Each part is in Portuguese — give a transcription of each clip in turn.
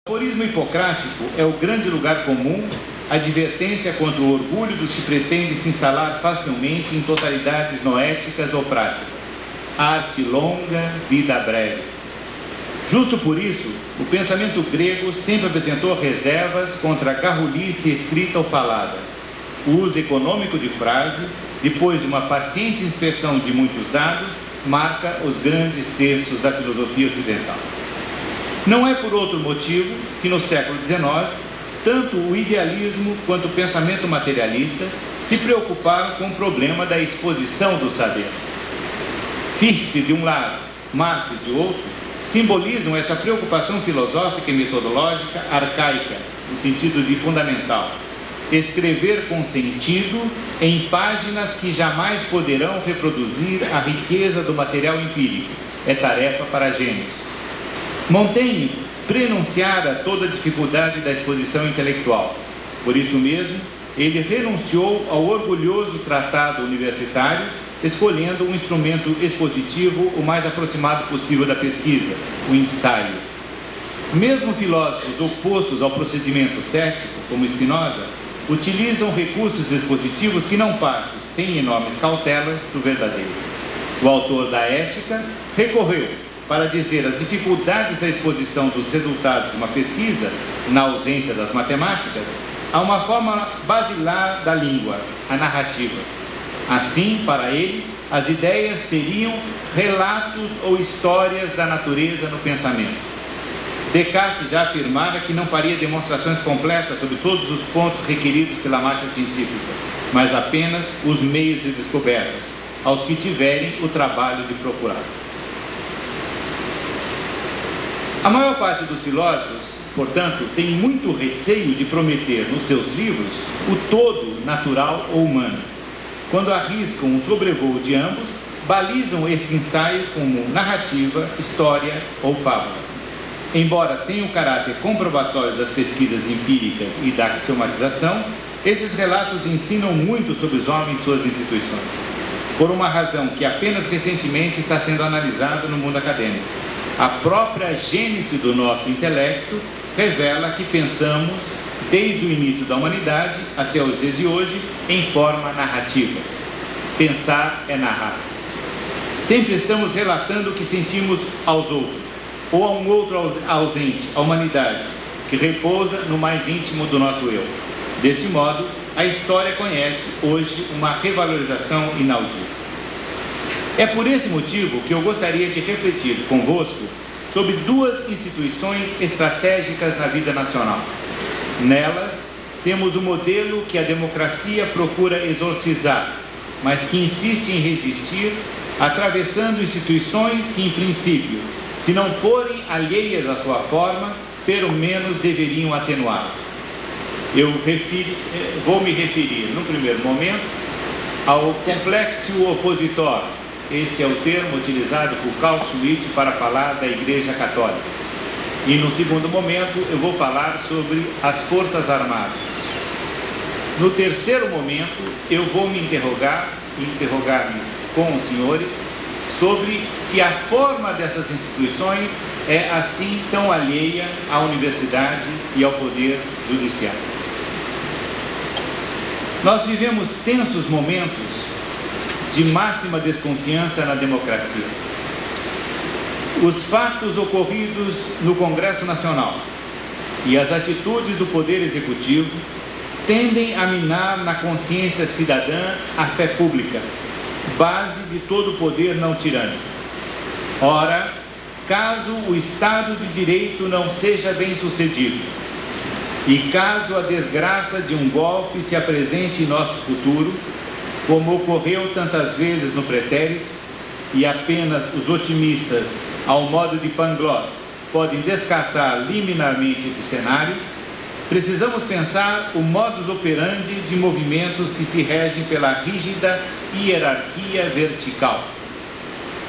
O aforismo hipocrático é o grande lugar comum, advertência contra o orgulho dos que pretendem se instalar facilmente em totalidades noéticas ou práticas. Arte longa, vida breve. Justo por isso, o pensamento grego sempre apresentou reservas contra a garrulice escrita ou falada. O uso econômico de frases, depois de uma paciente inspeção de muitos dados, marca os grandes textos da filosofia ocidental. Não é por outro motivo que no século XIX, tanto o idealismo quanto o pensamento materialista se preocuparam com o problema da exposição do saber. Fichte de um lado, Marx de outro, simbolizam essa preocupação filosófica e metodológica arcaica, no sentido de fundamental. Escrever com sentido em páginas que jamais poderão reproduzir a riqueza do material empírico. É tarefa para gênios. Montaigne prenunciara toda a dificuldade da exposição intelectual. Por isso mesmo, ele renunciou ao orgulhoso tratado universitário, escolhendo um instrumento expositivo o mais aproximado possível da pesquisa, o ensaio. Mesmo filósofos opostos ao procedimento cético, como Spinoza, utilizam recursos expositivos que não partem, sem enormes cautelas, do verdadeiro. O autor da Ética recorreu, para dizer as dificuldades da exposição dos resultados de uma pesquisa, na ausência das matemáticas, a uma forma basilar da língua, a narrativa. Assim, para ele, as ideias seriam relatos ou histórias da natureza no pensamento. Descartes já afirmara que não faria demonstrações completas sobre todos os pontos requeridos pela marcha científica, mas apenas os meios de descobertas, aos que tiverem o trabalho de procurar. A maior parte dos filósofos, portanto, tem muito receio de prometer nos seus livros o todo natural ou humano. Quando arriscam um sobrevoo de ambos, balizam esse ensaio como narrativa, história ou fábula. Embora sem o caráter comprobatório das pesquisas empíricas e da axiomatização, esses relatos ensinam muito sobre os homens e suas instituições, por uma razão que apenas recentemente está sendo analisada no mundo acadêmico. A própria gênese do nosso intelecto revela que pensamos, desde o início da humanidade até os dias de hoje, em forma narrativa. Pensar é narrar. Sempre estamos relatando o que sentimos aos outros, ou a um outro ausente, a humanidade, que repousa no mais íntimo do nosso eu. Desse modo, a história conhece hoje uma revalorização inaudita. É por esse motivo que eu gostaria de refletir convosco sobre duas instituições estratégicas na vida nacional. Nelas, temos o modelo que a democracia procura exorcizar, mas que insiste em resistir, atravessando instituições que, em princípio, se não forem alheias à sua forma, pelo menos deveriam atenuá-la. Vou me referir, no primeiro momento, ao complexo opositório. Esse é o termo utilizado por Carl Schmitt para falar da Igreja Católica. E no segundo momento eu vou falar sobre as Forças Armadas. No terceiro momento eu vou me interrogar-me com os senhores sobre se a forma dessas instituições é assim tão alheia à universidade e ao poder judiciário. Nós vivemos tensos momentos de máxima desconfiança na democracia. Os fatos ocorridos no Congresso Nacional e as atitudes do Poder Executivo tendem a minar na consciência cidadã a fé pública, base de todo poder não tirânico. Ora, caso o Estado de Direito não seja bem sucedido, e caso a desgraça de um golpe se apresente em nosso futuro, como ocorreu tantas vezes no pretérito, e apenas os otimistas, ao modo de Pangloss, podem descartar liminarmente esse cenário, precisamos pensar o modus operandi de movimentos que se regem pela rígida hierarquia vertical.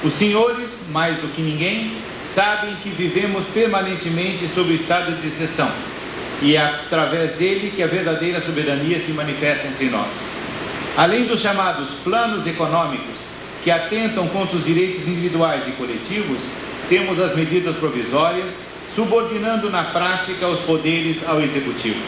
Os senhores, mais do que ninguém, sabem que vivemos permanentemente sob o estado de exceção, e é através dele que a verdadeira soberania se manifesta entre nós. Além dos chamados planos econômicos, que atentam contra os direitos individuais e coletivos, temos as medidas provisórias subordinando na prática os poderes ao executivo.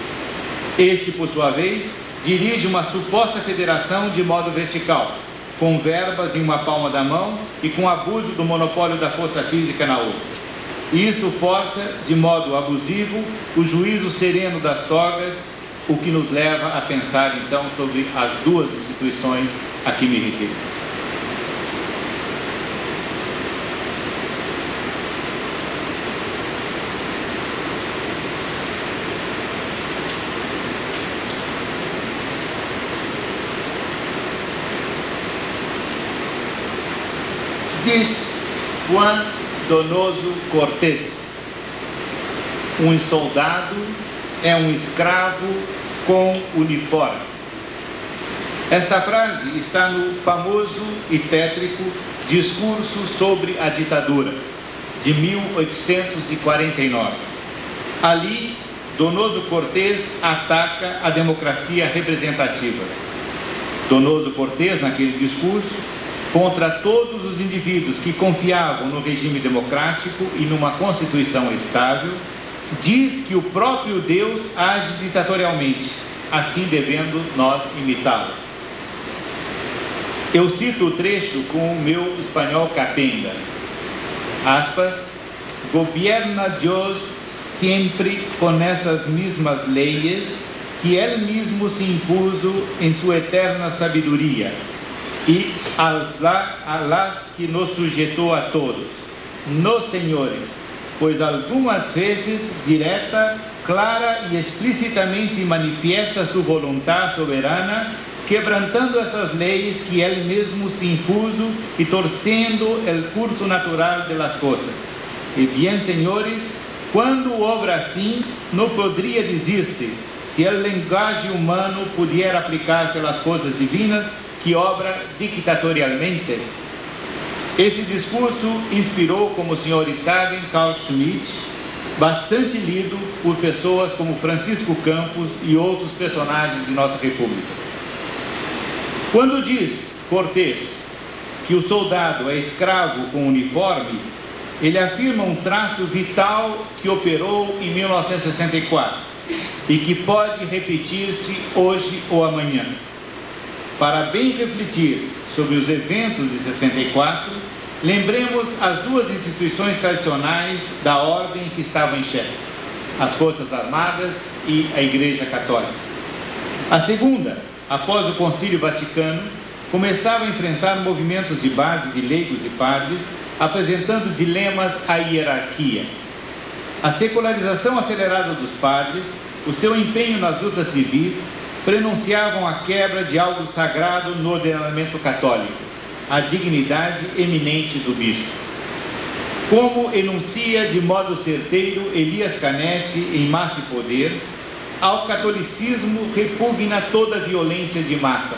Este, por sua vez, dirige uma suposta federação de modo vertical, com verbas em uma palma da mão e com abuso do monopólio da força física na outra. E isto força, de modo abusivo, o juízo sereno das togas, o que nos leva a pensar, então, sobre as duas instituições a que me referi. Diz Juan Donoso Cortés: um soldado é um escravo com uniforme. Esta frase está no famoso e tétrico Discurso sobre a Ditadura, de 1849. Ali, Donoso Cortés ataca a democracia representativa. Donoso Cortés, naquele discurso, contra todos os indivíduos que confiavam no regime democrático e numa Constituição estável, diz que o próprio Deus age ditatorialmente, assim devendo nós imitá-lo. Eu cito o trecho com o meu espanhol capenga. Aspas: gobierna Dios siempre con esas mismas leyes que Él mismo se impuso en su eterna sabiduría y a las que nos sujetou a todos. No, senhores, pois algumas vezes direta, clara e explicitamente manifiesta sua vontade soberana, quebrantando essas leis que ele mesmo se impuso e torcendo o curso natural de las coisas. E bem, senhores, quando obra assim, não poderia dizer-se, se o linguagem humano puder aplicar-se às coisas divinas, que obra dictatorialmente. Esse discurso inspirou, como os senhores sabem, Carl Schmitt, bastante lido por pessoas como Francisco Campos e outros personagens de nossa República. Quando diz Cortés que o soldado é escravo com uniforme, ele afirma um traço vital que operou em 1964 e que pode repetir-se hoje ou amanhã. Para bem refletir sobre os eventos de 64, lembremos as duas instituições tradicionais da ordem que estavam em xeque: as Forças Armadas e a Igreja Católica. A segunda, após o Concílio Vaticano, começava a enfrentar movimentos de base de leigos e padres, apresentando dilemas à hierarquia. A secularização acelerada dos padres, o seu empenho nas lutas civis, prenunciavam a quebra de algo sagrado no ordenamento católico, a dignidade eminente do bispo. Como enuncia de modo certeiro Elias Canetti em Massa e Poder, ao catolicismo repugna toda violência de massa.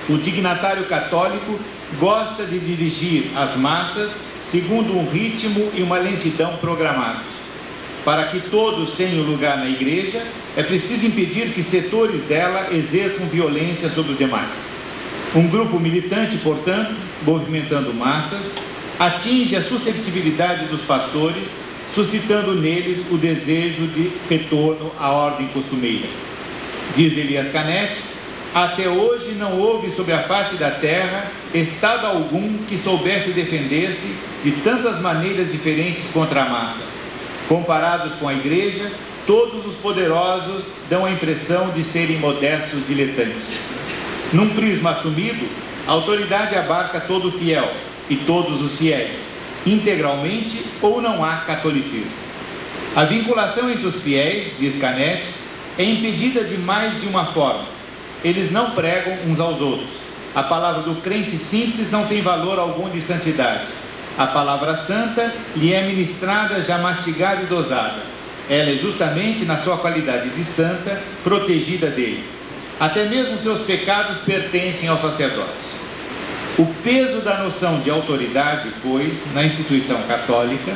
O dignatário católico gosta de dirigir as massas segundo um ritmo e uma lentidão programados. Para que todos tenham lugar na igreja, é preciso impedir que setores dela exerçam violência sobre os demais. Um grupo militante, portanto, movimentando massas, atinge a susceptibilidade dos pastores, suscitando neles o desejo de retorno à ordem costumeira. Diz Elias Canetti: até hoje não houve sobre a face da terra estado algum que soubesse defender-se de tantas maneiras diferentes contra a massa. Comparados com a igreja, todos os poderosos dão a impressão de serem modestos diletantes. Num prisma assumido, a autoridade abarca todo o fiel e todos os fiéis, integralmente, ou não há catolicismo. A vinculação entre os fiéis, diz Canetti, é impedida de mais de uma forma. Eles não pregam uns aos outros. A palavra do crente simples não tem valor algum de santidade. A palavra santa lhe é ministrada já mastigada e dosada. Ela é justamente, na sua qualidade de santa, protegida dele. Até mesmo seus pecados pertencem aos sacerdotes. O peso da noção de autoridade, pois, na instituição católica,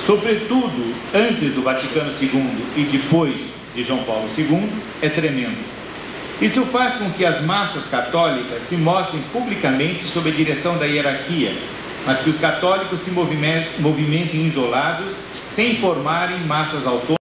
sobretudo antes do Vaticano II e depois de João Paulo II, é tremendo. Isso faz com que as massas católicas se mostrem publicamente sob a direção da hierarquia, mas que os católicos se movimentem isolados, sem formarem massas autônomas